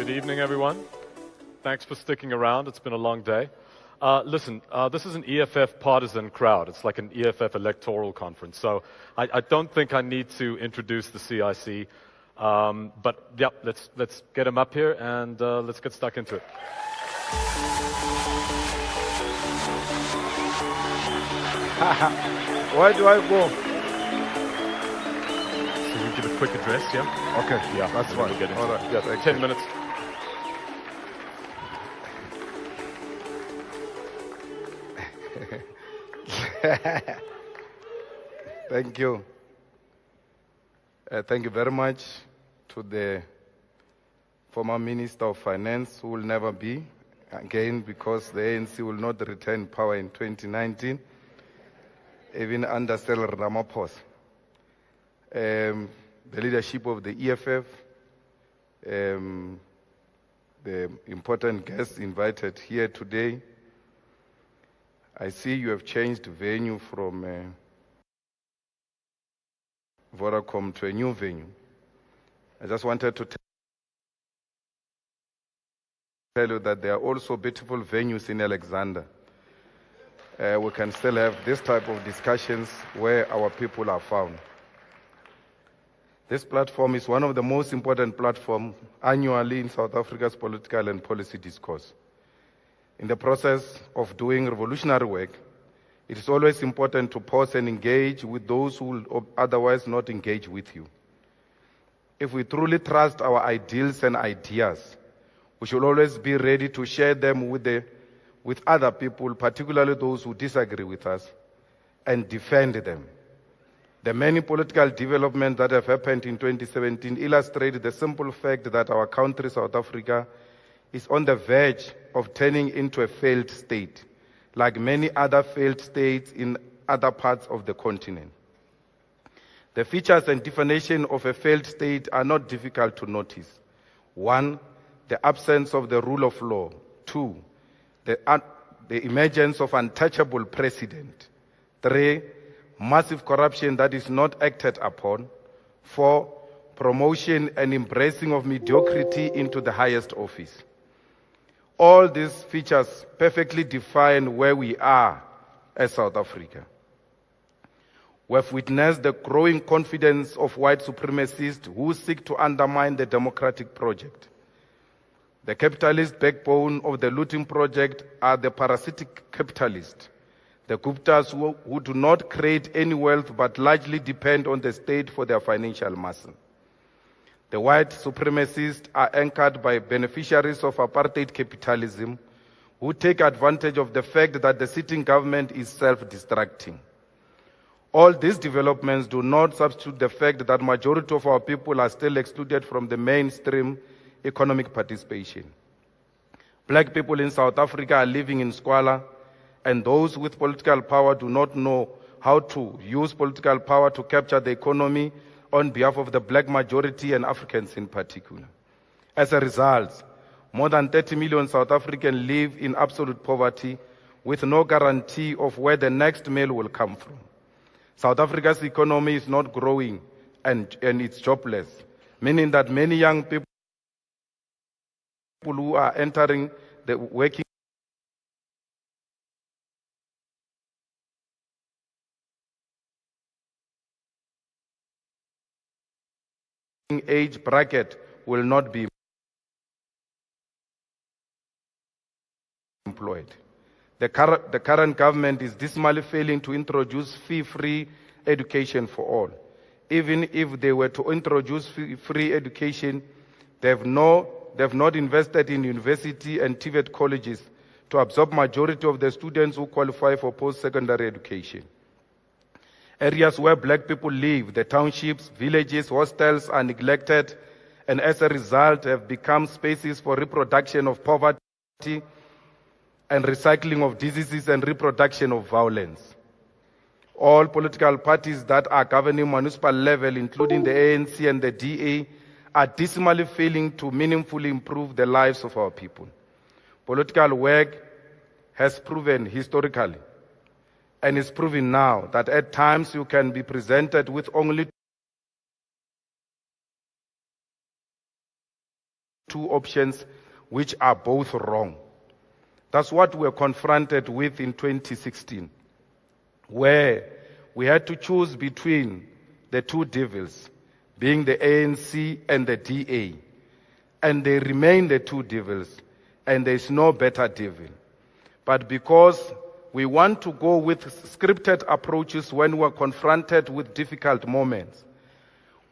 Good evening, everyone. Thanks for sticking around. It's been a long day. Listen, this is an EFF partisan crowd. It's like an EFF electoral conference. So I don't think I need to introduce the CIC. But yeah, let's get him up here and let's get stuck into it. Where do I go? So we give a quick address, yeah? Okay, Yeah, that's and then fine. we'll get into All right, it. yeah, thank 10 you. minutes. Thank you. Thank you very much to the former Minister of Finance, who will never be again because the ANC will not retain power in 2019, even under Cyril Ramaphosa. The leadership of the EFF, the important guests invited here today. I see you have changed venue from Vodacom to a new venue. I just wanted to tell you that there are also beautiful venues in Alexander. We can still have this type of discussions where our people are found. This platform is one of the most important platforms annually in South Africa's political and policy discourse. In the process of doing revolutionary work, it is always important to pause and engage with those who will otherwise not engage with you. If we truly trust our ideals and ideas, we should always be ready to share them with other people, particularly those who disagree with us, and defend them. The many political developments that have happened in 2017 illustrate the simple fact that our country, South Africa, is on the verge of turning into a failed state, like many other failed states in other parts of the continent. The features and definition of a failed state are not difficult to notice. 1, the absence of the rule of law. 2, the emergence of untouchable precedent. 3, massive corruption that is not acted upon. 4, promotion and embracing of mediocrity into the highest office. All these features perfectly define where we are as South Africa. We have witnessed the growing confidence of white supremacists who seek to undermine the democratic project. The capitalist backbone of the looting project are the parasitic capitalists, the Guptas who do not create any wealth but largely depend on the state for their financial muscle. The white supremacists are anchored by beneficiaries of apartheid capitalism who take advantage of the fact that the sitting government is self-destructing. All these developments do not substitute the fact that majority of our people are still excluded from the mainstream economic participation. Black people in South Africa are living in squalor, and those with political power do not know how to use political power to capture the economy on behalf of the black majority and Africans in particular. As a result, more than 30 million South Africans live in absolute poverty with no guarantee of where the next meal will come from. South Africa's economy is not growing and it's jobless, meaning that many young people who are entering the working age bracket will not be employed. The current government is dismally failing to introduce fee-free education for all. Even if they were to introduce free education, they have not invested in university and TVET colleges to absorb majority of the students who qualify for post-secondary education. Areas where black people live, the townships, villages, hostels are neglected and as a result have become spaces for reproduction of poverty and recycling of diseases and reproduction of violence. All political parties that are governing municipal level, including the ANC and the DA, are dismally failing to meaningfully improve the lives of our people. Political work has proven historically and is proving now that at times you can be presented with only two options which are both wrong. That's what we're confronted with in 2016, where we had to choose between the two devils, being the ANC and the DA. And they remain the two devils, and there's no better devil. But because we want to go with scripted approaches when we're confronted with difficult moments,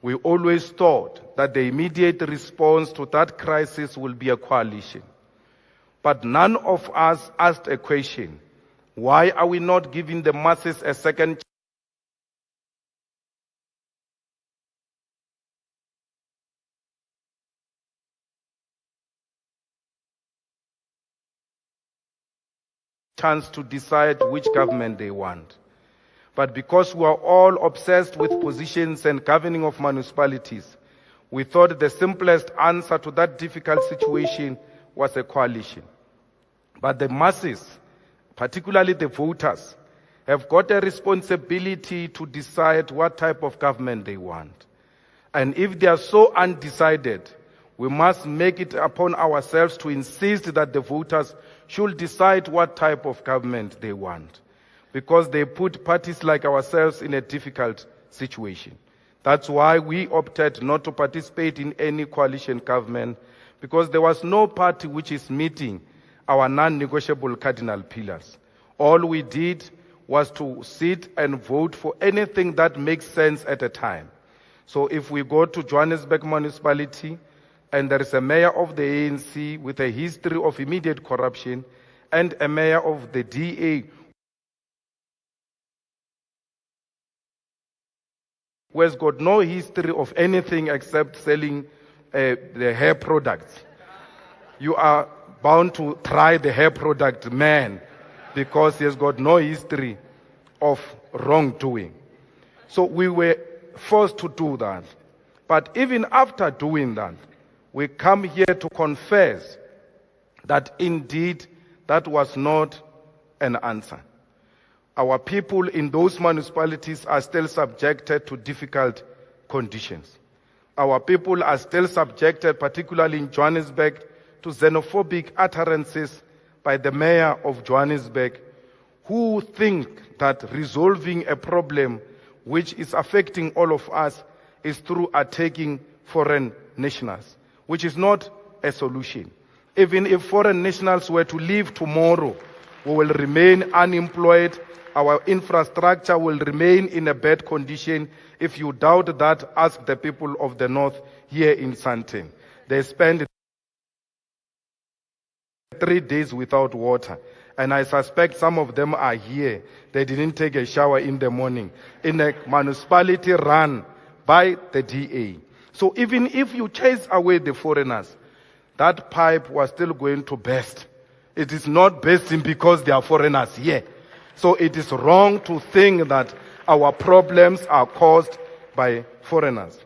we always thought that the immediate response to that crisis will be a coalition. But none of us asked a question: why are we not giving the masses a second chance to decide which government they want? But because we are all obsessed with positions and governing of municipalities, we thought the simplest answer to that difficult situation was a coalition. But the masses, particularly the voters, have got a responsibility to decide what type of government they want. And if they are so undecided, we must make it upon ourselves to insist that the voters should decide what type of government they want, because they put parties like ourselves in a difficult situation. That's why we opted not to participate in any coalition government, because there was no party which is meeting our non-negotiable cardinal pillars. All we did was to sit and vote for anything that makes sense at a time. So if we go to Johannesburg municipality, and there is a mayor of the ANC with a history of immediate corruption, and a mayor of the DA who has got no history of anything except selling the hair products, you are bound to try the hair product man, because he has got no history of wrongdoing. So we were forced to do that. But even after doing that, we come here to confess that indeed that was not an answer. Our people in those municipalities are still subjected to difficult conditions. Our people are still subjected, particularly in Johannesburg, to xenophobic utterances by the mayor of Johannesburg, who think that resolving a problem which is affecting all of us is through attacking foreign nationals, which is not a solution. Even if foreign nationals were to leave tomorrow, we will remain unemployed. Our infrastructure will remain in a bad condition. If you doubt that, ask the people of the North here in Sandton. They spend 3 days without water. And I suspect some of them are here. They didn't take a shower in the morning in a municipality run by the DA. So even if you chase away the foreigners, that pipe was still going to burst. It is not bursting because there are foreigners here. So it is wrong to think that our problems are caused by foreigners.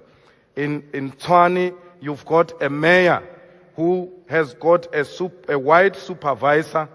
In Tshwane, you've got a mayor who has got a white supervisor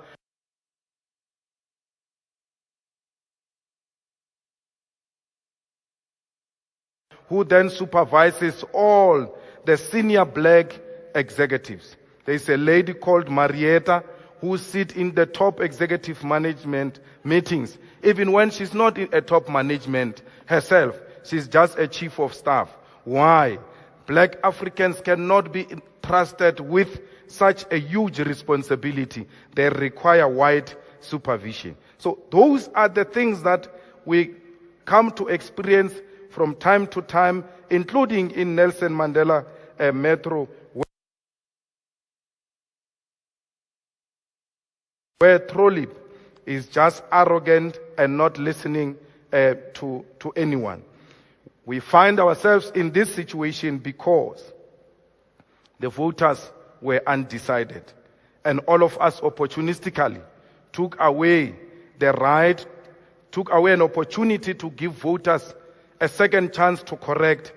who then supervises all the senior black executives. There is a lady called Marietta who sits in the top executive management meetings. Even when she's not in a top management herself, she's just a chief of staff. Why? Black Africans cannot be trusted with such a huge responsibility. They require white supervision. So those are the things that we come to experience from time to time, including in Nelson Mandela Metro, where Trollip is just arrogant and not listening to anyone. We find ourselves in this situation because the voters were undecided, and all of us opportunistically took away the right, took away an opportunity to give voters a second chance to correct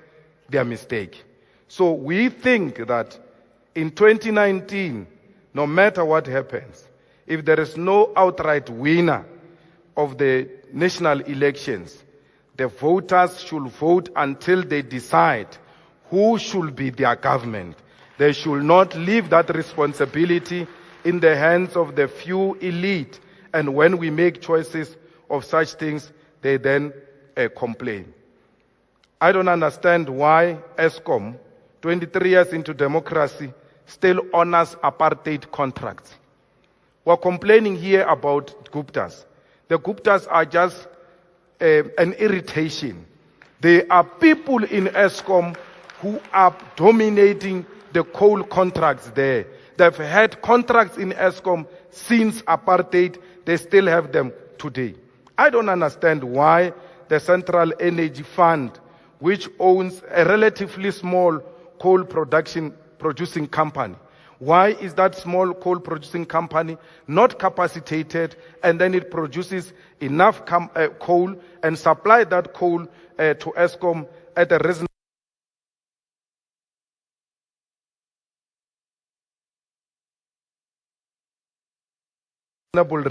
their mistake. So we think that in 2019, no matter what happens, if there is no outright winner of the national elections, the voters should vote until they decide who should be their government. They should not leave that responsibility in the hands of the few elite. And when we make choices of such things, they then complain. I don't understand why ESCOM, 23 years into democracy, still honors apartheid contracts. We're complaining here about Guptas. The Guptas are just an irritation. There are people in ESCOM who are dominating the coal contracts there. They've had contracts in ESCOM since apartheid. They still have them today. I don't understand why the Central Energy Fund, which owns a relatively small coal producing company, why is that small coal producing company not capacitated, and then it produces enough coal and supply that coal to ESCOM at a reasonable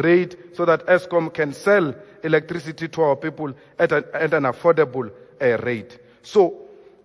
rate so that ESCOM can sell electricity to our people at an affordable rate. So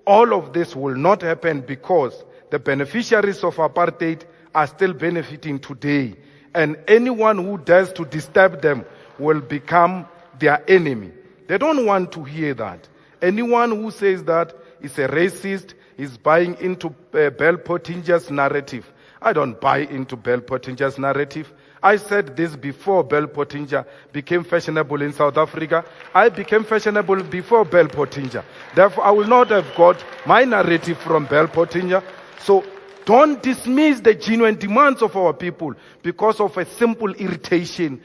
all of this will not happen because the beneficiaries of apartheid are still benefiting today, and anyone who dares to disturb them will become their enemy. They don't want to hear that. Anyone who says that is a racist, is buying into Bell Pottinger's narrative. I don't buy into Bell Pottinger's narrative. I said this before Bell Pottinger became fashionable in South Africa. I became fashionable before Bell Pottinger. Therefore, I will not have got my narrative from Bell Pottinger. So don't dismiss the genuine demands of our people because of a simple irritation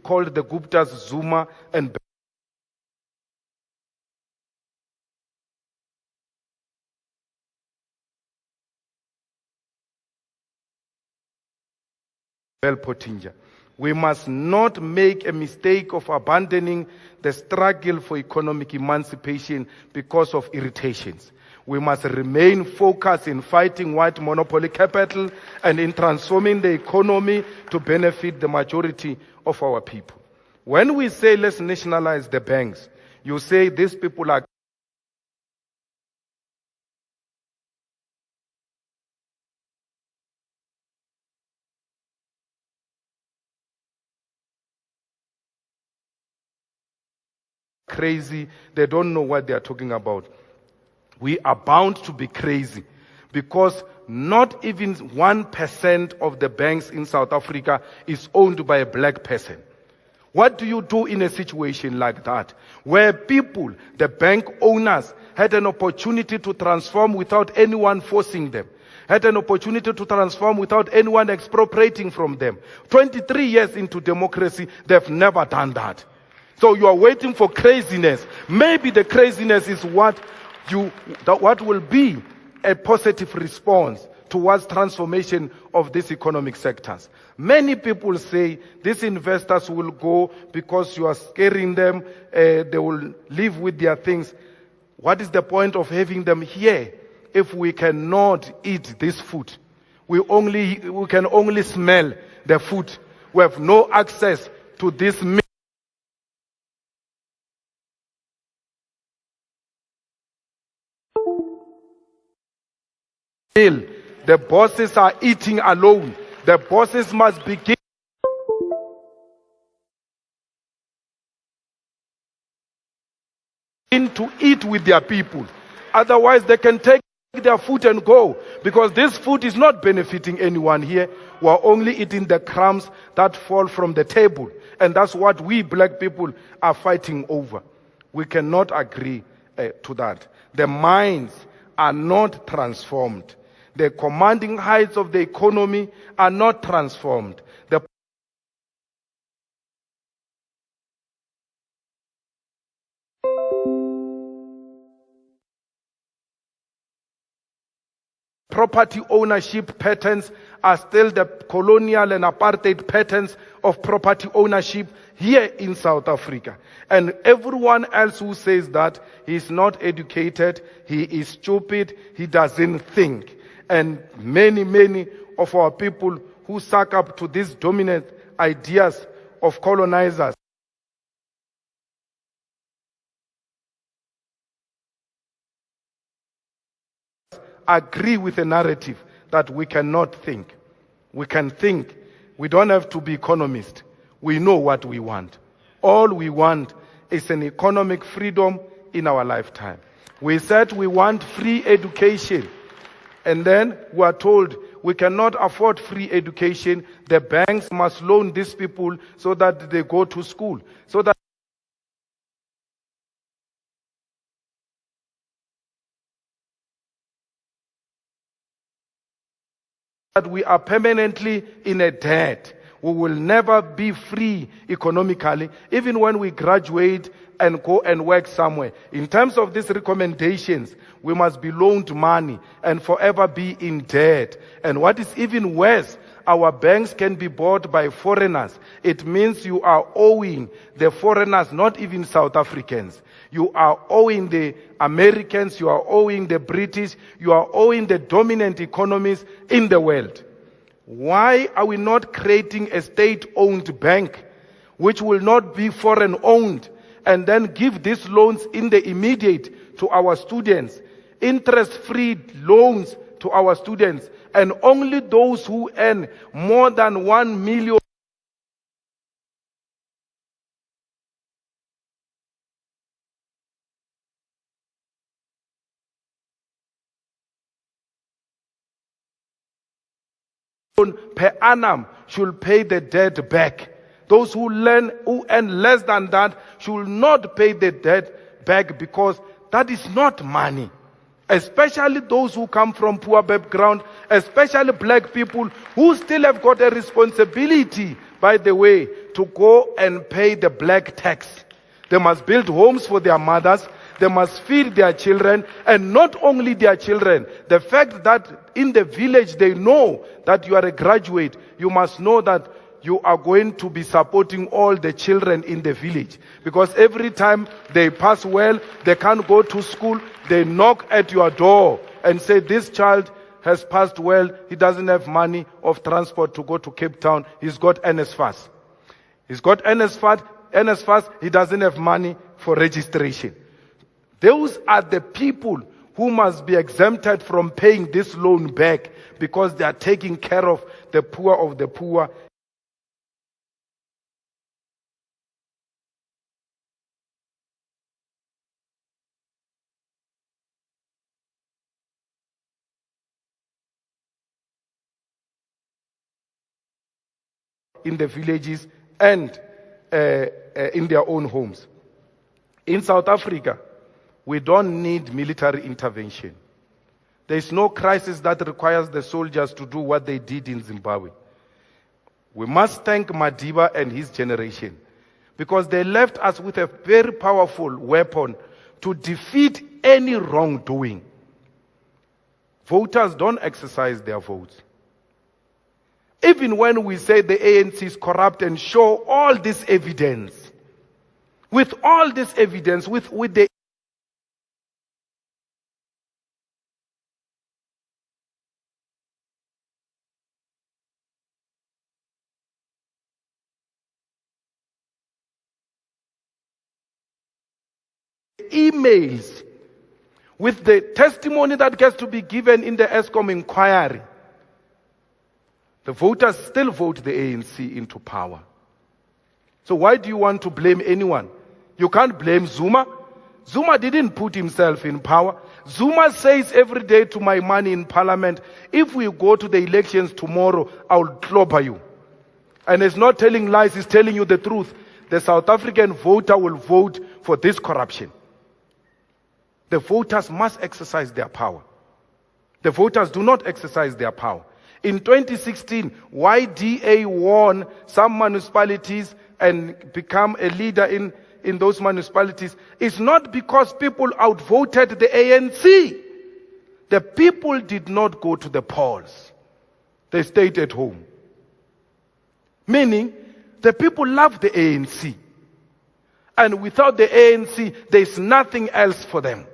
called the Guptas, Zuma, and Bell Pottinger. We must not make a mistake of abandoning the struggle for economic emancipation because of irritations. We must remain focused in fighting white monopoly capital and in transforming the economy to benefit the majority of our people. When we say let's nationalize the banks, you say these people are crazy. They don't know what they are talking about. We are bound to be crazy because not even 1% of the banks in South Africa is owned by a black person. What do you do in a situation like that, where people, the bank owners, had an opportunity to transform without anyone forcing them, had an opportunity to transform without anyone expropriating from them? 23 years into democracy, they've never done that. So you are waiting for craziness. Maybe the craziness is what will be a positive response towards transformation of these economic sectors. Many people say these investors will go because you are scaring them, they will live with their things. What is the point of having them here if we cannot eat this food? We can only smell the food. We have no access to this meal. The bosses are eating alone. The bosses must begin to eat with their people. Otherwise, they can take their food and go, because this food is not benefiting anyone here. We are only eating the crumbs that fall from the table. And that's what we black people are fighting over. We cannot agree to that. The minds are not transformed. The commanding heights of the economy are not transformed. The property ownership patterns are still the colonial and apartheid patterns of property ownership here in South Africa. And everyone else who says that he is not educated, he is stupid, he doesn't think. And many of our people who suck up to these dominant ideas of colonizers agree with the narrative that we cannot think. We can think. We don't have to be economists. We know what we want. All we want is an economic freedom in our lifetime. We said we want free education. And then we are told we cannot afford free education. The banks must loan these people so that they go to school. So that we are permanently in a debt. We will never be free economically, even when we graduate and go and work somewhere. In terms of these recommendations, we must be loaned money and forever be in debt. And what is even worse, our banks can be bought by foreigners. It means you are owing the foreigners, not even South Africans. You are owing the Americans, you are owing the British, you are owing the dominant economies in the world. Why are we not creating a state-owned bank which will not be foreign-owned and then give these loans in the immediate to our students, interest-free loans to our students, and only those who earn more than 1 million per annum should pay the debt back. Those who earn less than that should not pay the debt back, because that is not money. Especially those who come from poor background, especially black people who still have got a responsibility, by the way, to go and pay the black tax. They must build homes for their mothers. They must feed their children, and not only their children. The fact that in the village they know that you are a graduate, you must know that you are going to be supporting all the children in the village. Because every time they pass well, they can't go to school, they knock at your door and say, this child has passed well, he doesn't have money of transport to go to Cape Town, he's got NSFAS. He's got NSFAS, he doesn't have money for registration. Those are the people who must be exempted from paying this loan back, because they are taking care of the poor of the poor. In the villages and in their own homes. In South Africa, we don't need military intervention. There is no crisis that requires the soldiers to do what they did in Zimbabwe. We must thank Madiba and his generation, because they left us with a very powerful weapon to defeat any wrongdoing. Voters don't exercise their votes. Even when we say the ANC is corrupt and show all this evidence, with all this evidence, with the emails, with the testimony that gets to be given in the ESCOM inquiry, the voters still vote the ANC into power. So why do you want to blame anyone? You can't blame Zuma. Zuma didn't put himself in power. Zuma says every day to my money in parliament, if we go to the elections tomorrow, I'll clobber you. And he's not telling lies, he's telling you the truth. The South African voter will vote for this corruption. The voters must exercise their power. The voters do not exercise their power. In 2016, YDA won some municipalities and become a leader in those municipalities. It's not because people outvoted the ANC. The people did not go to the polls. They stayed at home. Meaning, the people love the ANC. And without the ANC, there's nothing else for them.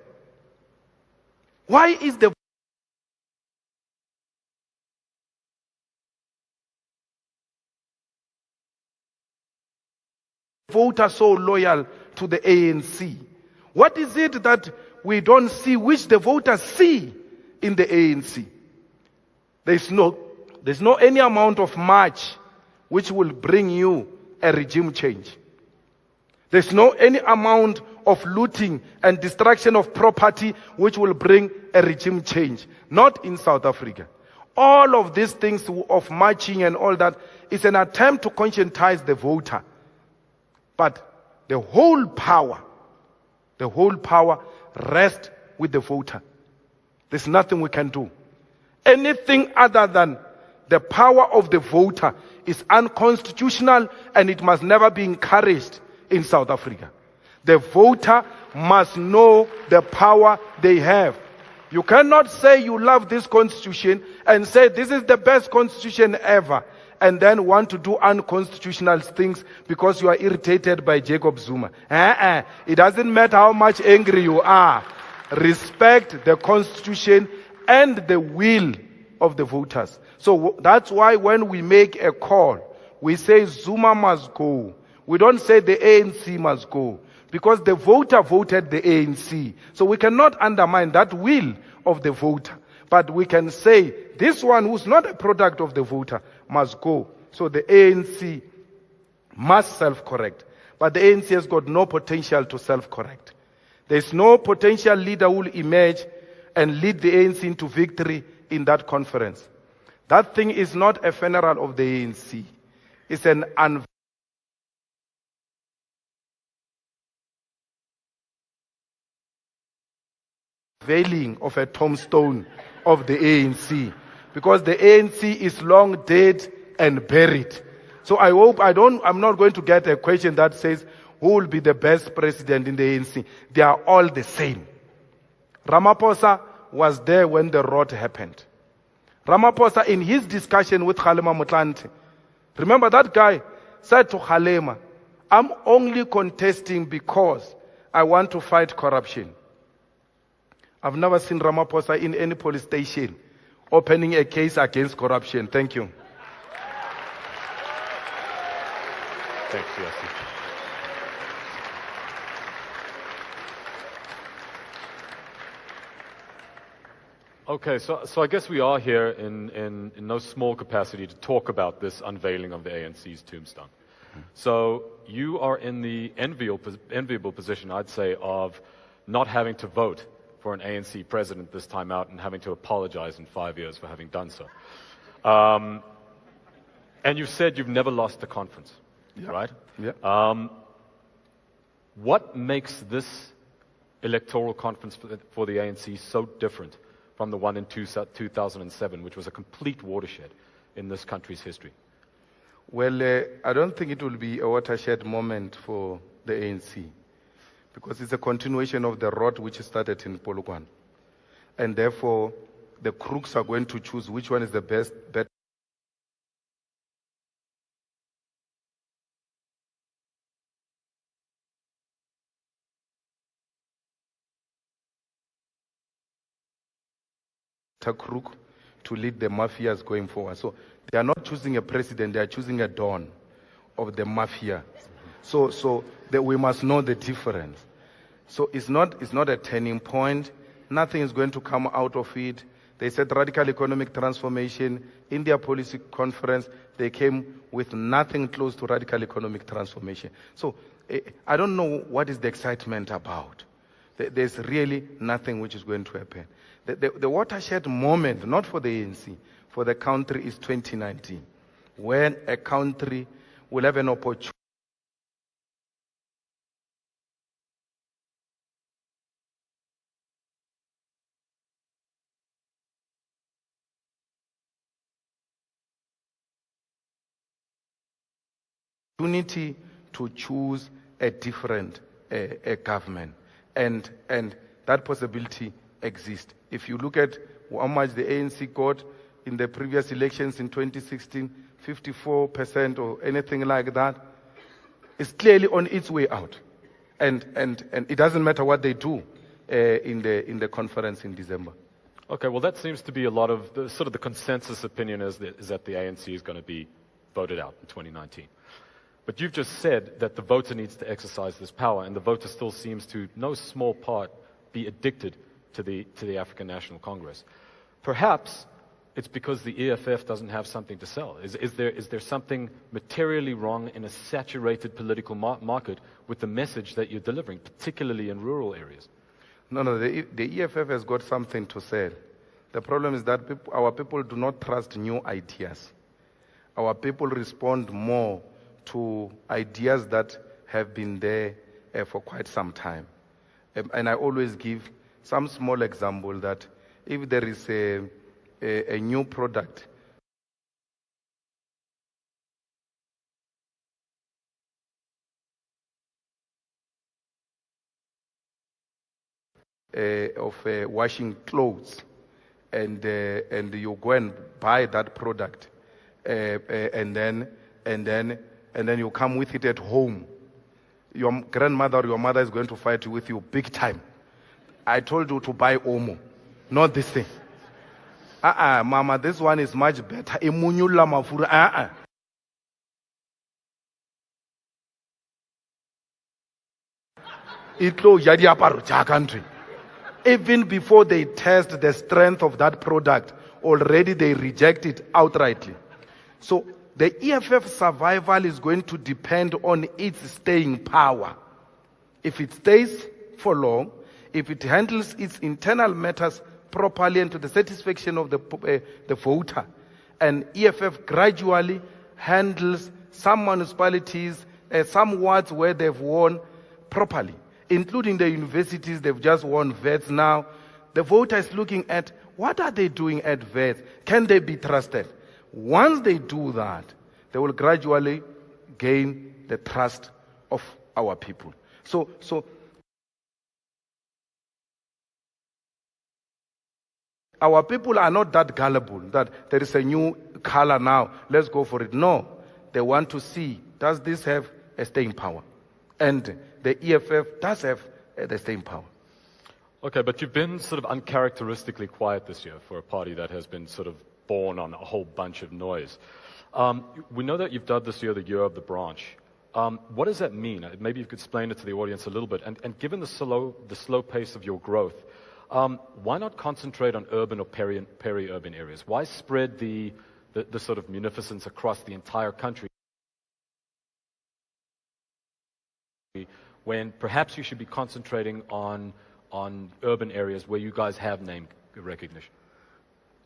Why is the voter so loyal to the ANC? What is it that we don't see, which the voters see in the ANC. There's no any amount of march which will bring you a regime change. There's no any amount of looting and destruction of property which will bring a regime change. Not in South Africa. All of these things of marching and all that is an attempt to conscientize the voter. But the whole power rests with the voter. There's nothing we can do. Anything other than the power of the voter is unconstitutional, and it must never be encouraged in South Africa. The voter must know the power they have. You cannot say you love this constitution and say this is the best constitution ever, and then want to do unconstitutional things because you are irritated by Jacob Zuma. It doesn't matter how much angry you are. Respect the constitution and the will of the voters. So that's why when we make a call, we say Zuma must go. We don't say the ANC must go, because the voter voted the ANC. So we cannot undermine that will of the voter. But we can say this one who's not a product of the voter must go. So the ANC must self-correct. But the ANC has got no potential to self-correct. There's no potential leader who will emerge and lead the ANC into victory in that conference. That thing is not a funeral of the ANC. It's an unveiling of a tombstone of the ANC, because the ANC is long dead and buried. So I hope I'm not going to get a question that says who will be the best president in the ANC. They are all the same. Ramaphosa was there when the rot happened. Ramaphosa, in his discussion with Kgalema Motlanthe, remember that guy said to Kgalema, I'm only contesting because I want to fight corruption. I've never seen Ramaphosa in any police station opening a case against corruption. Thank you. Thanks, Yossi. Okay, so I guess we are here in no small capacity to talk about this unveiling of the ANC's tombstone. So you are in the enviable position, I'd say, of not having to vote for an ANC president this time out and having to apologize in 5 years for having done so. And you said you've never lost a conference, right? Yeah. What makes this electoral conference for the ANC so different from the one in 2007, which was a complete watershed in this country's history? Well, I don't think it will be a watershed moment for the ANC, because it's a continuation of the rot which started in Polokwane. And therefore, the crooks are going to choose which one is the best bet. Crook to lead the mafias going forward. So they are not choosing a president, they are choosing a don of the mafia. So that we must know the difference. So it's not a turning point. Nothing is going to come out of it. They said radical economic transformation. In their policy conference, they came with nothing close to radical economic transformation. So I don't know what is the excitement about. There's really nothing which is going to happen. The watershed moment, not for the ANC, for the country, is 2019, when a country will have an opportunity to choose a different government, and that possibility exists. If you look at how much the ANC got in the previous elections in 2016, 54% or anything like that, it's clearly on its way out. And it doesn't matter what they do in the conference in December. Okay, well, that seems to be a lot of the consensus opinion is that the ANC is going to be voted out in 2019. But you've just said that the voter needs to exercise this power, and the voter still seems to, no small part, be addicted to the African National Congress. Perhaps it's because the EFF doesn't have something to sell. Is there something materially wrong in a saturated political market with the message that you're delivering, particularly in rural areas? No, the EFF has got something to sell. The problem is that our people do not trust new ideas. Our people respond more to ideas that have been there for quite some time. And I always give some small example that if there is a new product of washing clothes, and you go and buy that product, and then you come with it at home, your grandmother or your mother is going to fight with you big time. I told you to buy Omo, not this thing. Mama, this one is much better. Imunyula mafura. Itlo jadi apa country. Even before they test the strength of that product, already they reject it outrightly. So the EFF survival is going to depend on its staying power. If it stays for long, if it handles its internal matters properly and to the satisfaction of the voter, and EFF gradually handles some municipalities, some wards where they've won properly, including the universities, they've just won VETs now. The voter is looking at what are they doing at VETs? Can they be trusted? Once they do that, they will gradually gain the trust of our people. So our people are not that gullible that there is a new color now, let's go for it. No, they want to see, does this have a staying power? And the EFF does have the staying power. Okay, but you've been sort of uncharacteristically quiet this year for a party that has been sort of born on a whole bunch of noise. We know that you've dubbed this year the year of the branch. What does that mean? Maybe you could explain it to the audience a little bit. And given the slow pace of your growth, why not concentrate on urban or peri-urban areas? Why spread the sort of munificence across the entire country when perhaps you should be concentrating on urban areas where you guys have name recognition?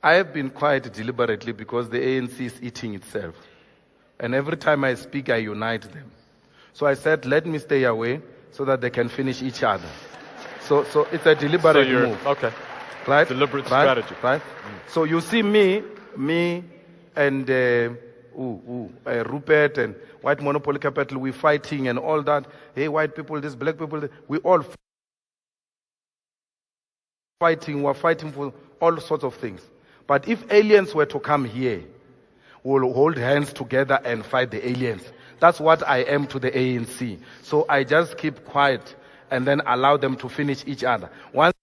I have been quiet deliberately because the ANC is eating itself. And every time I speak, I unite them. So I said, let me stay away so that they can finish each other. So it's a deliberate move. Okay. Right? Deliberate strategy. Right? So you see me and Rupert and White Monopoly Capital, we're fighting and all that. Hey, white people, this, black people, we all fighting. We're fighting for all sorts of things. But if aliens were to come here, we'll hold hands together and fight the aliens. That's what I am to the ANC. So I just keep quiet and then allow them to finish each other. Once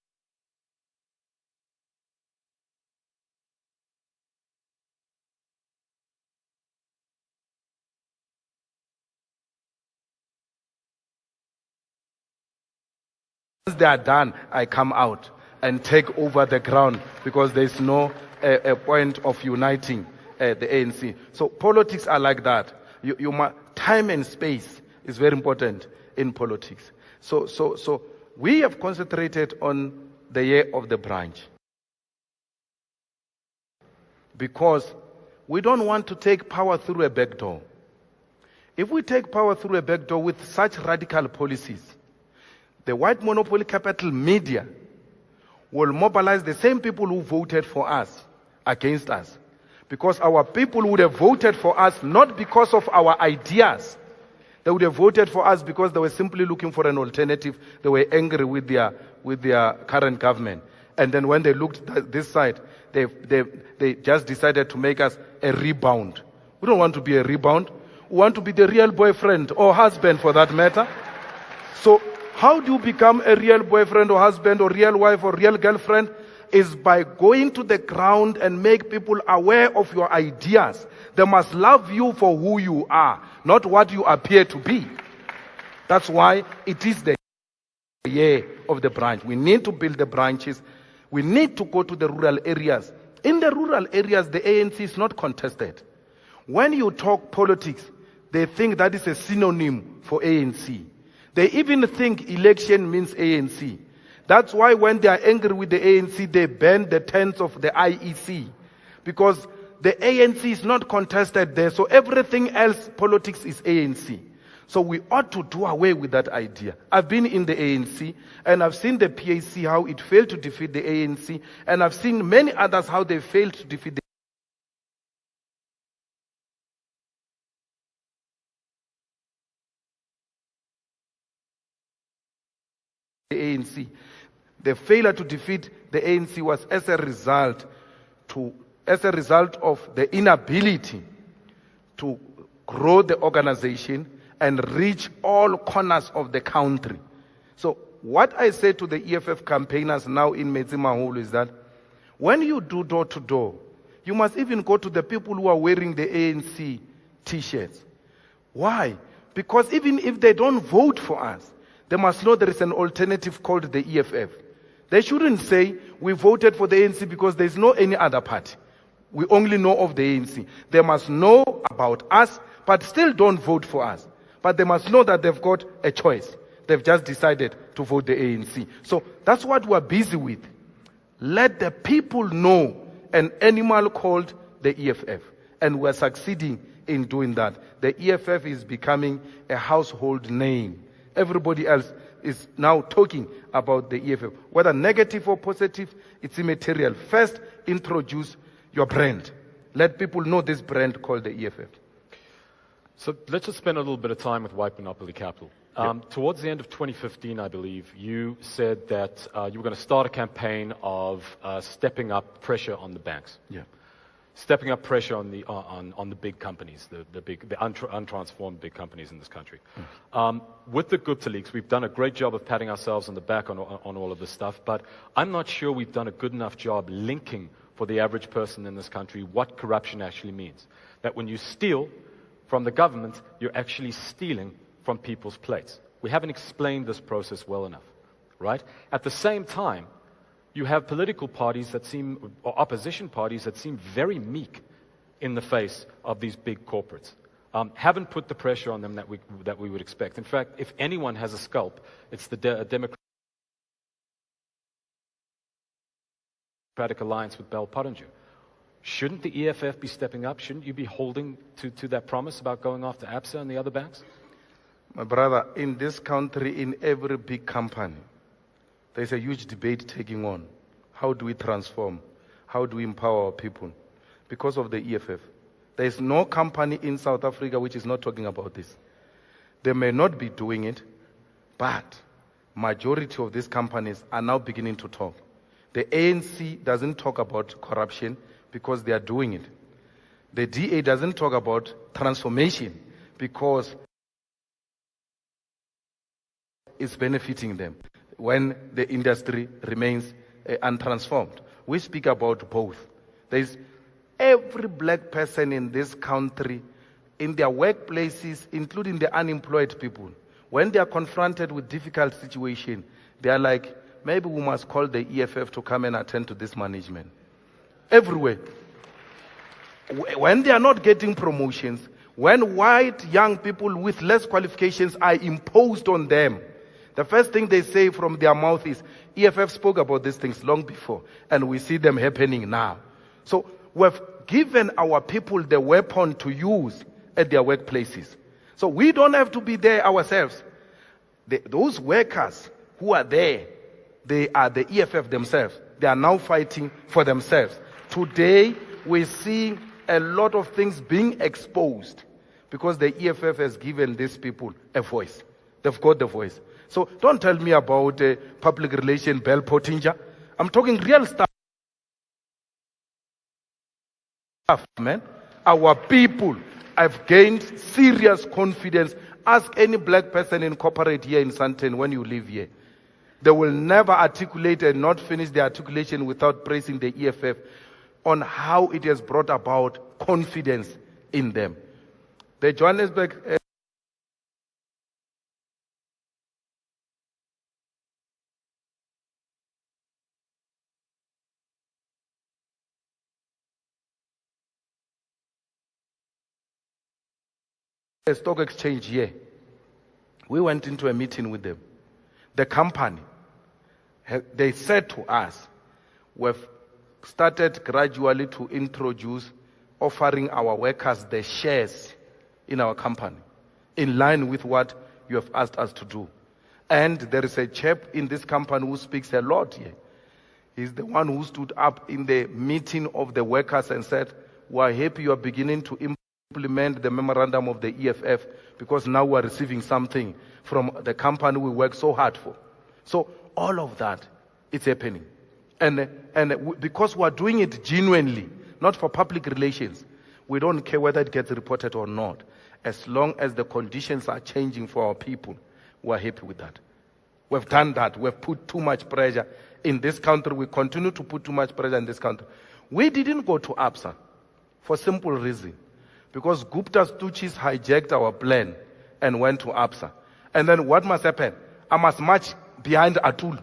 they are done, I come out and take over the ground because there's no a point of uniting the ANC. So politics are like that. Time and space is very important in politics. So we have concentrated on the year of the branch because we don't want to take power through a back door. If we take power through a back door with such radical policies, the white monopoly capital media will mobilize the same people who voted for us against us. Because our people would have voted for us not because of our ideas. They would have voted for us because they were simply looking for an alternative. They were angry with their current government. And then when they looked at this side, they just decided to make us a rebound. We don't want to be a rebound. We want to be the real boyfriend or husband for that matter. So how do you become a real boyfriend or husband or real wife or real girlfriend? Is by going to the ground and make people aware of your ideas. They must love you for who you are, not what you appear to be. That's why it is the year of the branch. We need to build the branches. We need to go to the rural areas In the rural areas, the ANC is not contested. When you talk politics, they think that is a synonym for ANC. They even think election means ANC. That's why when they are angry with the ANC, they ban the tents of the IEC. Because the ANC is not contested there, so everything else, politics is ANC. So we ought to do away with that idea. I've been in the ANC, and I've seen the PAC, how it failed to defeat the ANC, and I've seen many others, how they failed to defeat the ANC. The failure to defeat the ANC was as a result of the inability to grow the organization and reach all corners of the country. So what I say to the EFF campaigners now in Metsimaholo is that when you do door-to-door, you must even go to the people who are wearing the ANC T-shirts. Why? Because even if they don't vote for us, they must know there is an alternative called the EFF. They shouldn't say, we voted for the ANC because there's no any other party. We only know of the ANC. They must know about us, but still don't vote for us. But they must know that they've got a choice. They've just decided to vote the ANC. So that's what we're busy with. Let the people know an animal called the EFF. And we're succeeding in doing that. The EFF is becoming a household name. Everybody else is now talking about the EFF. Whether negative or positive, it's immaterial. First, introduce your brand. Let people know this brand called the EFF. So let's just spend a little bit of time with White Monopoly Capital. Towards the end of 2015, I believe, you said that you were going to start a campaign of stepping up pressure on the banks. Yeah. Stepping up pressure on the big companies, the untransformed big companies in this country. With the Gupta leaks, we've done a great job of patting ourselves on the back on all of this stuff, but I'm not sure we've done a good enough job linking for the average person in this country what corruption actually means. That when you steal from the government, you're actually stealing from people's plates. We haven't explained this process well enough, right? At the same time, you have political parties that seem, or opposition parties that seem very meek in the face of these big corporates. Haven't put the pressure on them that we would expect. In fact, if anyone has a scalp, it's the Democratic Alliance with Bell Pottinger. Shouldn't the EFF be stepping up? Shouldn't you be holding to that promise about going after ABSA and the other banks? My brother, in this country, in every big company, there's a huge debate taking on. How do we transform? How do we empower our people? Because of the EFF. There's no company in South Africa which is not talking about this. They may not be doing it, but majority of these companies are now beginning to talk. The ANC doesn't talk about corruption because they are doing it. The DA doesn't talk about transformation because it's benefiting them when the industry remains untransformed. We speak about both. There's every black person in this country, in their workplaces, including the unemployed people, when they are confronted with difficult situation, they are like, maybe we must call the EFF to come and attend to this management. Everywhere. When they are not getting promotions, when white young people with less qualifications are imposed on them, the first thing they say from their mouth is, EFF spoke about these things long before, and we see them happening now. So we've given our people the weapon to use at their workplaces. So we don't have to be there ourselves. Those workers who are there, they are the EFF themselves. They are now fighting for themselves. Today, we see a lot of things being exposed because the EFF has given these people a voice. They've got the voice. So don't tell me about public relation Bell Pottinger. I'm talking real stuff, man. Our people have gained serious confidence. Ask any black person in corporate here in Sandton when you live here. They will never articulate and not finish the articulation without praising the EFF on how it has brought about confidence in them. The Johannesburg a stock exchange here. We went into a meeting with them. The company, they said to us, we've started gradually to introduce offering our workers the shares in our company, in line with what you have asked us to do. And there is a chap in this company who speaks a lot here. He's the one who stood up in the meeting of the workers and said, we are happy you are beginning to implement the memorandum of the EFF because now we are receiving something from the company we work so hard for. So all of that, it's happening. And because we are doing it genuinely, not for public relations, we don't care whether it gets reported or not. As long as the conditions are changing for our people, we are happy with that. We've done that. We've put too much pressure in this country. We continue to put too much pressure in this country. We didn't go to ABSA for simple reason. Because Gupta Stooges hijacked our plan and went to ABSA. And then what must happen? I must march behind Atul.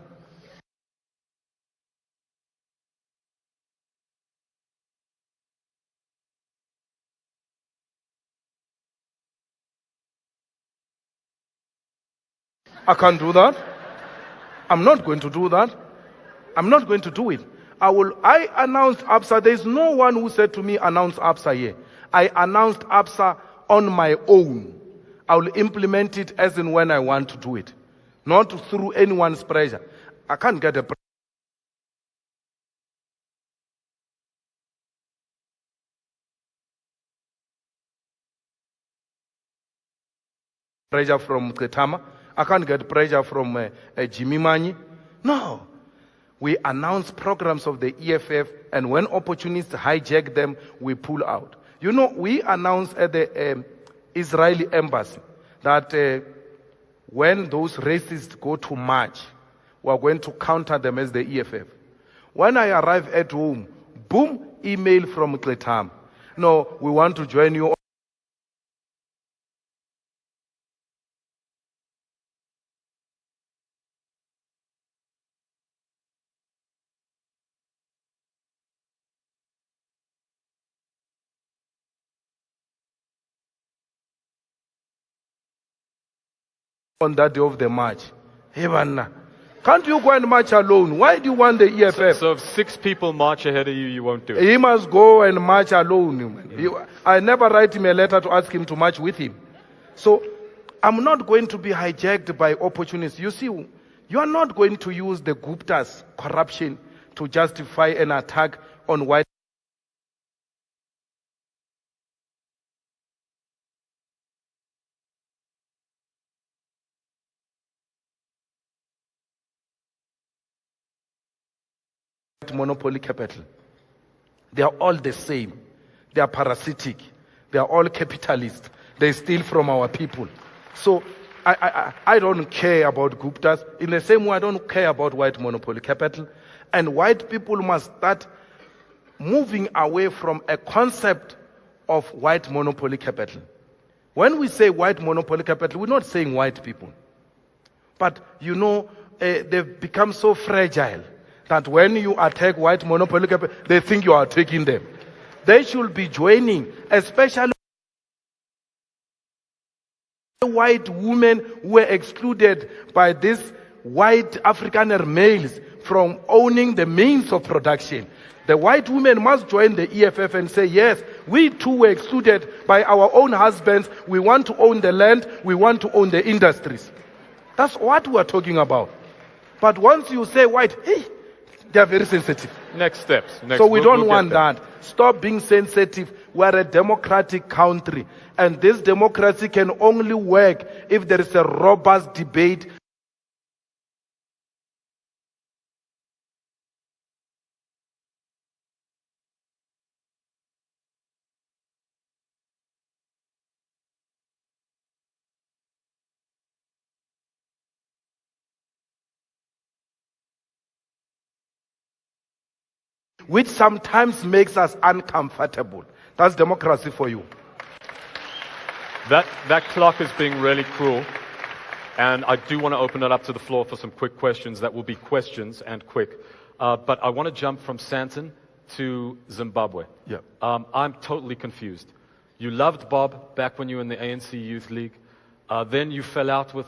I can't do that. I'm not going to do that. I'm not going to do it. I announced ABSA. There's no one who said to me, announce ABSA here. I announced ABSA on my own. I will implement it as and when I want to do it. Not through anyone's pressure. I can't get a pressure from Ketama. I can't get pressure from Jimmy Mani. No. We announce programs of the EFF, and when opportunists hijack them, we pull out. You know, we announced at the Israeli embassy that when those racists go to march, we are going to counter them as the EFF. When I arrive at home, boom, email from Kletam. No, we want to join you. On that day of the march. Hey, can't you go and march alone? Why do you want the EFF? So if 6 people march ahead of you, you won't do it? He must go and march alone. I never write him a letter to ask him to march with him. So I'm not going to be hijacked by opportunists. You see, you are not going to use the Gupta's corruption to justify an attack on white. Monopoly capital. They are all the same. They are parasitic. They are all capitalists. They steal from our people. So I don't care about Guptas. In the same way, I don't care about white monopoly capital. And white people must start moving away from a concept of white monopoly capital. When we say white monopoly capital, we're not saying white people. But, you know, they've become so fragile that when you attack white monopoly capital, they think you are attacking them. They should be joining, especially white women who were excluded by these white Afrikaner males from owning the means of production. The white women must join the EFF and say, yes, we too were excluded by our own husbands. We want to own the land. We want to own the industries. That's what we are talking about. But once you say white, hey, they are very sensitive. Next steps. So we don't want that. Stop being sensitive. We are a democratic country. And this democracy can only work if there is a robust debate. Which sometimes makes us uncomfortable. That's democracy for you. That clock is being really cruel. And I do want to open it up to the floor for some quick questions. That will be questions and quick. But I want to jump from Santon to Zimbabwe. Yeah. I'm totally confused. You loved Bob back when you were in the ANC Youth League. Then you fell out with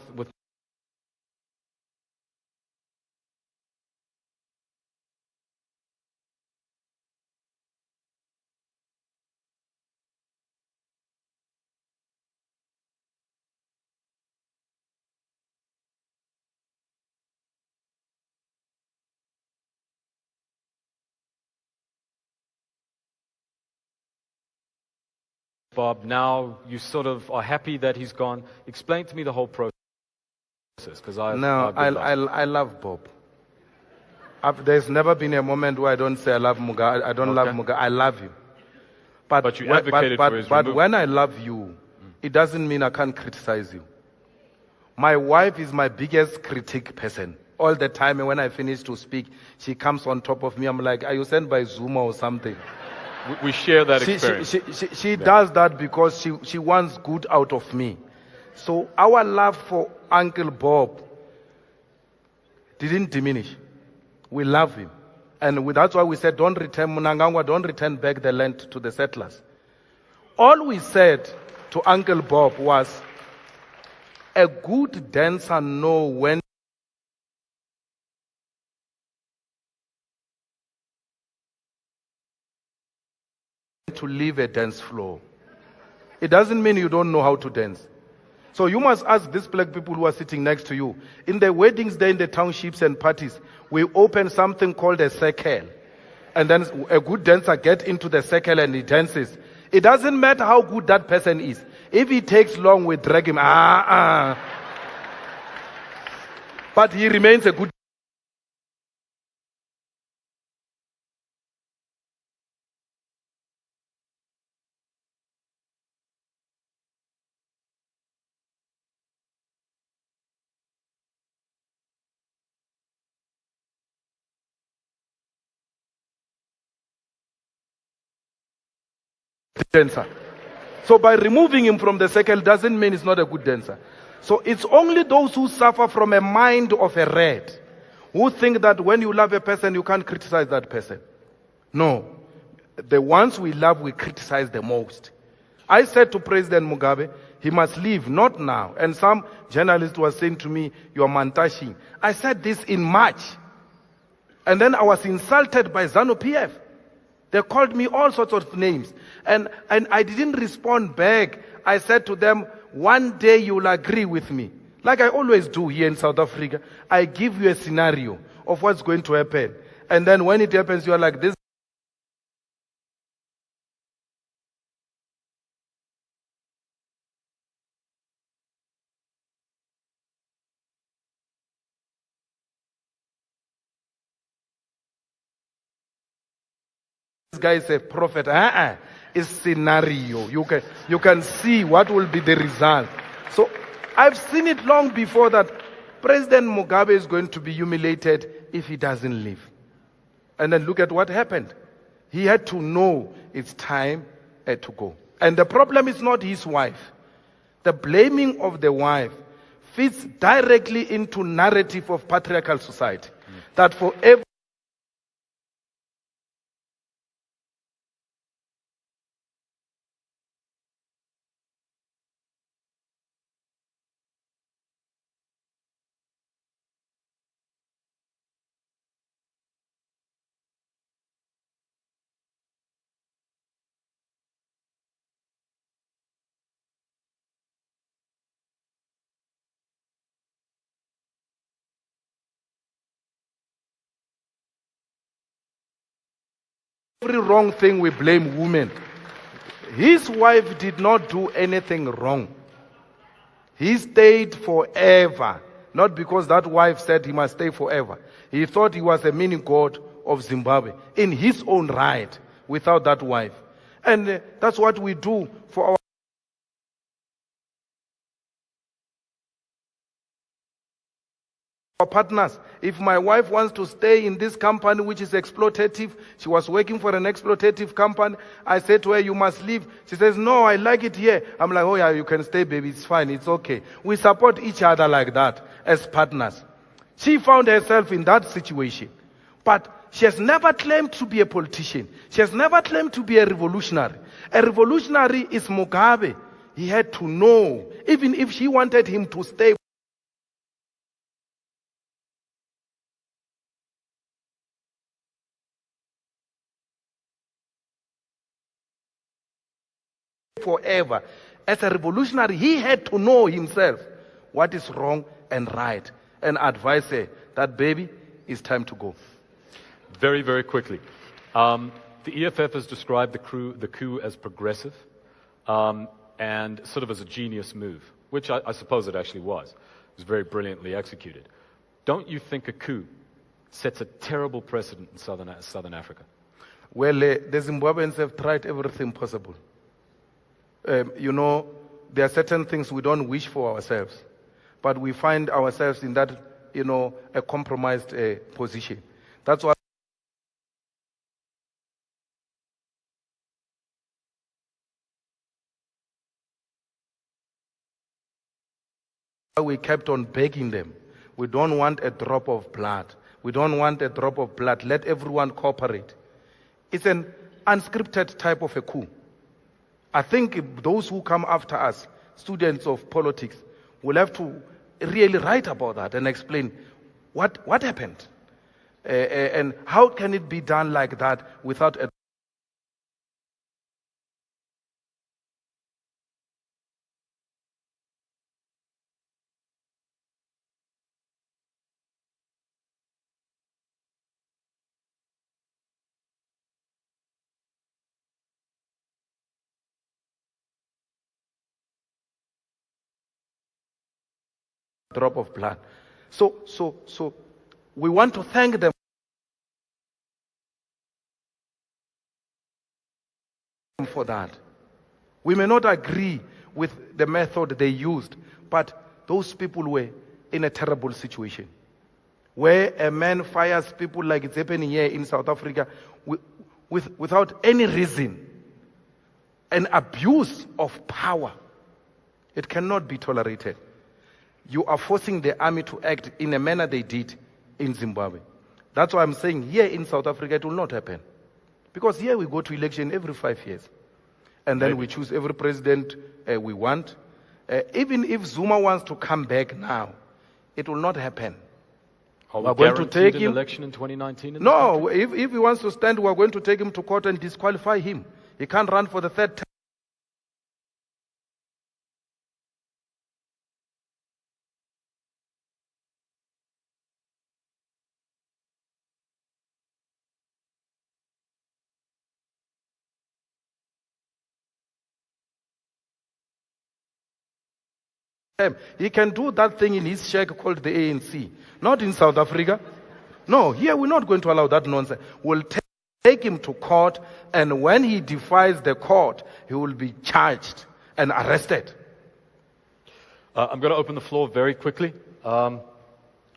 Bob. Now you sort of are happy that he's gone. Explain to me the whole process, because I love Bob. There's never been a moment where I don't say I love Mugabe. I don't love Mugabe. I love him. But you advocated for his removal. But when I love you, it doesn't mean I can't criticize you. My wife is my biggest critic person. All the time, and when I finish to speak, she comes on top of me. I'm like, are you sent by Zuma or something? We share that experience. She does that because she wants good out of me. So our love for Uncle Bob didn't diminish. We love him. And that's why we said, don't return Mnangagwa, don't return back the land to the settlers. All we said to Uncle Bob was, a good dancer knows when to leave a dance floor. It doesn't mean you don't know how to dance. So you must ask these black people who are sitting next to you. In the weddings there, in the townships and parties, we open something called a circle. And then a good dancer gets into the circle and he dances. It doesn't matter how good that person is. If he takes long, we drag him. But he remains a good dancer. So by removing him from the circle doesn't mean he's not a good dancer. So it's only those who suffer from a mind of a rat who think that when you love a person, you can't criticize that person. No. The ones we love, we criticize the most. I said to President Mugabe, he must leave, not now. And some journalist was saying to me, you are mantashing. I said this in March. And then I was insulted by ZANU-PF. They called me all sorts of names. And I didn't respond back. I said to them, one day you'll agree with me. Like I always do here in South Africa. I give you a scenario of what's going to happen. And then when it happens, you are like, this guy is a prophet. It's scenario. You can see what will be the result. So I've seen it long before that President Mugabe is going to be humiliated if he doesn't leave. And then look at what happened. He had to know it's time to go. And the problem is not his wife. The blaming of the wife fits directly into narrative of patriarchal society. That for every wrong thing we blame women. His wife did not do anything wrong. He stayed forever. Not because that wife said he must stay forever. He thought he was a mini god of Zimbabwe in his own right without that wife. And that's what we do for our partners. If my wife wants to stay in this company which is exploitative, she was working for an exploitative company, I said to her, you must leave. She says, no, I like it here. I'm like, oh yeah, you can stay, baby, it's fine, it's okay. We support each other like that as partners. She found herself in that situation. But she has never claimed to be a politician. She has never claimed to be a revolutionary. A revolutionary is Mugabe. He had to know, even if she wanted him to stay forever. As a revolutionary, he had to know himself what is wrong and right, and advise her that, baby, it's time to go. Very, very quickly. The EFF has described the coup as progressive and sort of as a genius move, which I suppose it actually was. It was very brilliantly executed. Don't you think a coup sets a terrible precedent in Southern Africa? Well, the Zimbabweans have tried everything possible. You know, there are certain things we don't wish for ourselves, but we find ourselves in that, you know, a compromised position. That's why we kept on begging them. We don't want a drop of blood. We don't want a drop of blood. Let everyone cooperate. It's an unscripted type of a coup. I think those who come after us, students of politics, will have to really write about that and explain what happened. And how can it be done like that without a drop of blood. So we want to thank them for that. We may not agree with the method they used, but those people were in a terrible situation. Where a man fires people like it's happening here in South Africa without any reason, an abuse of power, it cannot be tolerated. You are forcing the army to act in a manner they did in Zimbabwe. That's why I'm saying here in South Africa it will not happen. Because here we go to election every 5 years. And then we choose every president we want. Even if Zuma wants to come back now, it will not happen. We're going to take him. Election in 2019? No, if he wants to stand, we're going to take him to court and disqualify him. He can't run for the third term. He can do that thing in his shack called the ANC, not in South Africa. No, here we're not going to allow that nonsense. We'll take him to court, and when he defies the court, he will be charged and arrested. I'm going to open the floor very quickly. Over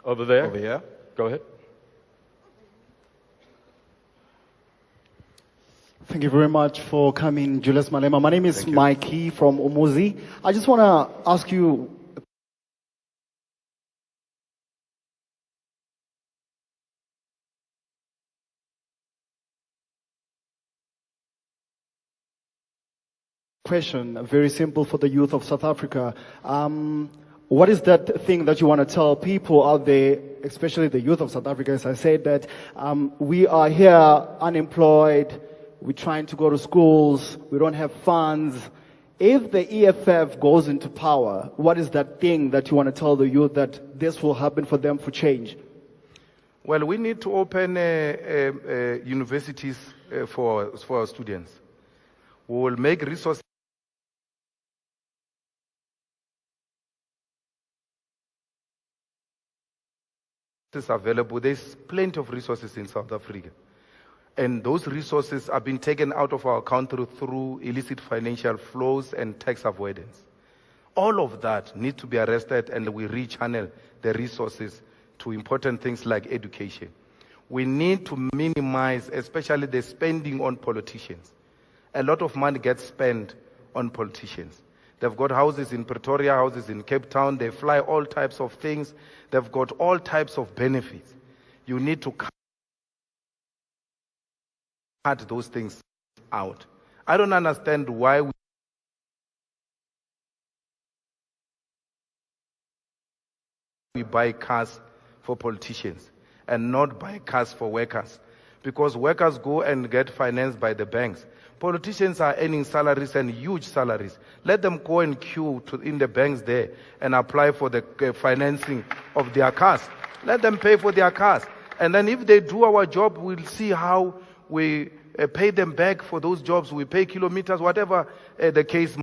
there. Over here. Go ahead. Thank you very much for coming, Julius Malema. My name is Mikey from Umuzi. I just want to ask you a question, very simple for the youth of South Africa. What is that thing that you want to tell people out there, especially the youth of South Africa? As I said, that we are here unemployed. We're trying to go to schools. We don't have funds. If the EFF goes into power, what is that thing that you want to tell the youth that this will happen for them for change? Well, we need to open universities for our students. We will make resources available. There's plenty of resources in South Africa. And those resources are being taken out of our country through illicit financial flows and tax avoidance. All of that needs to be arrested, and we rechannel the resources to important things like education. We need to minimize, especially the spending on politicians. A lot of money gets spent on politicians. They've got houses in Pretoria, houses in Cape Town. They fly all types of things. They've got all types of benefits. You need to cut those things out. I don't understand why we buy cars for politicians and not buy cars for workers. Because workers go and get financed by the banks. Politicians are earning salaries and huge salaries. Let them go and queue in the banks there and apply for the financing of their cars. Let them pay for their cars. And then if they do our job, we'll see how we pay them back for those jobs. We pay kilometers, whatever the case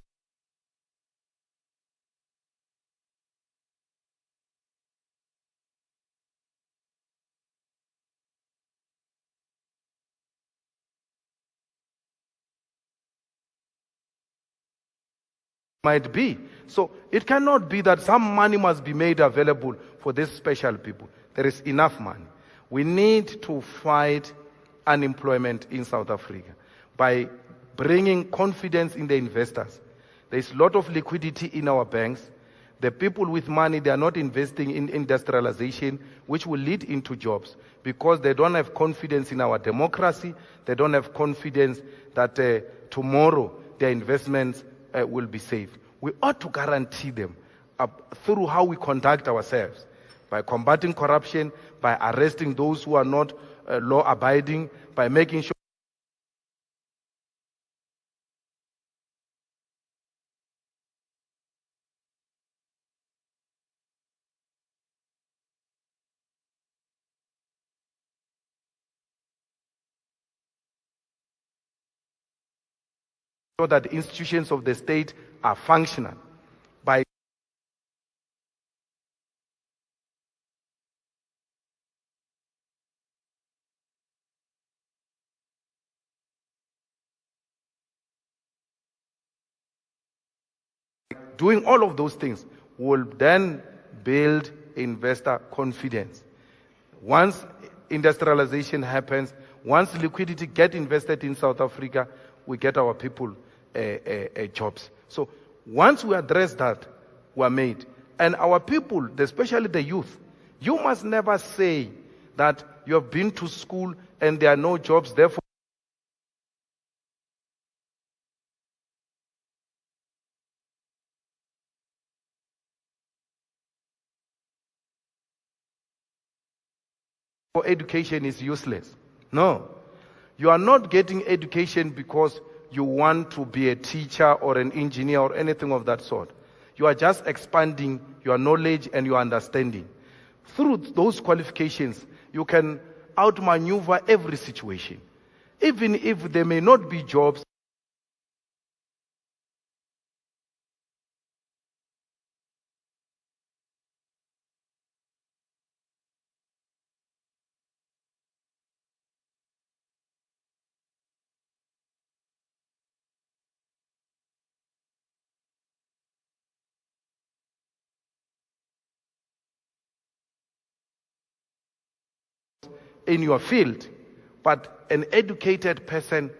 might be. So it cannot be that some money must be made available for these special people. There is enough money. We need to fight unemployment in South Africa by bringing confidence in the investors. There is a lot of liquidity in our banks. The people with money, they are not investing in industrialization, which will lead into jobs because they don't have confidence in our democracy. They don't have confidence that tomorrow their investments will be safe. We ought to guarantee them through how we conduct ourselves, by combating corruption, by arresting those who are not law-abiding, by making sure that the institutions of the state are functional. By doing all of those things, will then build investor confidence. Once industrialization happens, once liquidity gets invested in South Africa, we get our people jobs. So once we address that, we're made. And our people, especially the youth, you must never say that you have been to school and there are no jobs, therefore education is useless. No. You are not getting education because you want to be a teacher or an engineer or anything of that sort. You are just expanding your knowledge and your understanding. Through those qualifications, you can outmaneuver every situation. Even if there may not be jobs, in your field, but an educated person